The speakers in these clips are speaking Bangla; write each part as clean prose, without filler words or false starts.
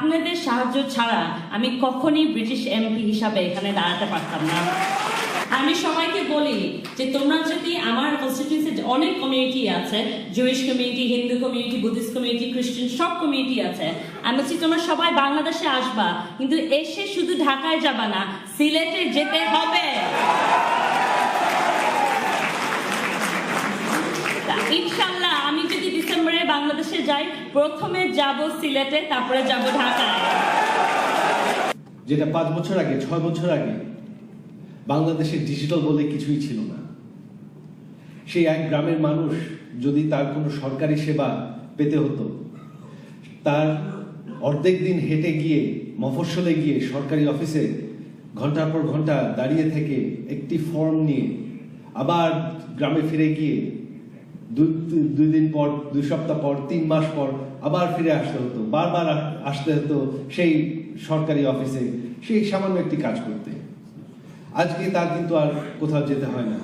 আপনাদের সাহায্য ছাড়া আমি কখনই ব্রিটিশ এমপি হিসাবে এখানে দাঁড়াতে পারতাম না। আমি সবাইকে বলি যে তোমরা যদি আমার কনস্টিটিউয়েন্সিতে অনেক কমিউনিটি আছে, Jewish community, Hindu community, Buddhist community, খ্রিস্টান, সব কমিউনিটি আছে। আমি বলছি তোমরা সবাই বাংলাদেশে আসবা, কিন্তু এসে শুধু ঢাকায় যাবা না, সিলেটে যেতে হবে। ইনশাল্লাহ আমি যদি ডিসেম্বরে বাংলাদেশে যাই, প্রথমে যাব সিলেটে, তারপরে যাব ঢাকায়। যেটা 5 বছর আগে, 6 বছর আগে বাংলাদেশের ডিজিটাল বলে কিছুই ছিল না। সেই এক গ্রামের মানুষ যদি তার কোনো সরকারি সেবা পেতে হতো, তার অর্ধেক দিন হেঁটে গিয়ে মফস্বলে গিয়ে সরকারি অফিসে ঘন্টার পর ঘন্টা দাঁড়িয়ে থেকে একটি ফর্ম নিয়ে আবার গ্রামে ফিরে গিয়ে 2 দিন পর, 2 সপ্তাহ পর, 3 মাস পর আবার ফিরে আসতে হতো, বারবার আসতে হতো সেই সরকারি অফিসে সেই সামান্য একটি কাজ করতে। আজকে তার কিন্তু আর কোথাও যেতে হয় না।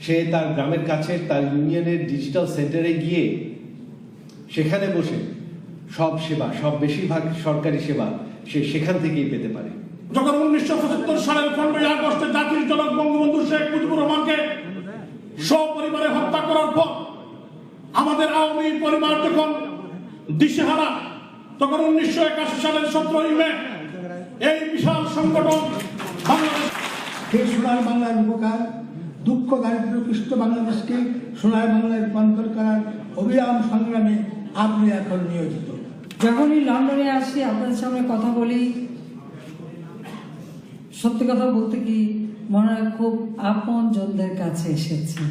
সে তার গ্রামের কাছে তার ইউনিয়নের ডিজিটাল সেন্টারে গিয়ে সেখানে বসে সব সেবা, সব বেশিরভাগ সরকারি সেবা সে সেখান থেকেই পেতে পারে। যখন 1975 সালের 15ই আগস্টে জাতির জনক বঙ্গবন্ধু শেখ মুজিবুর রহমানকে সপরিবারে হত্যা করার পর আমাদের আওয়ামী পরিবার যখন দিশেহারা, তখন 1981 সালের 17ই মে এই বিশাল সংগঠন বাংলাদেশ সোনার বাংলার উপকার, দুঃখ দারিদ্র্যপুষ্ট বাংলাদেশকে সোনার বাংলায় রূপান্তর করার অবিরাম সংগ্রামে আপনি এখন নিয়োজিত। যখনই লন্ডনে আসি, আপনাদের সামনে কথা বলি, সত্যি কথা বলতে কি মনে হয় খুব আপন জনদের কাছে এসেছি।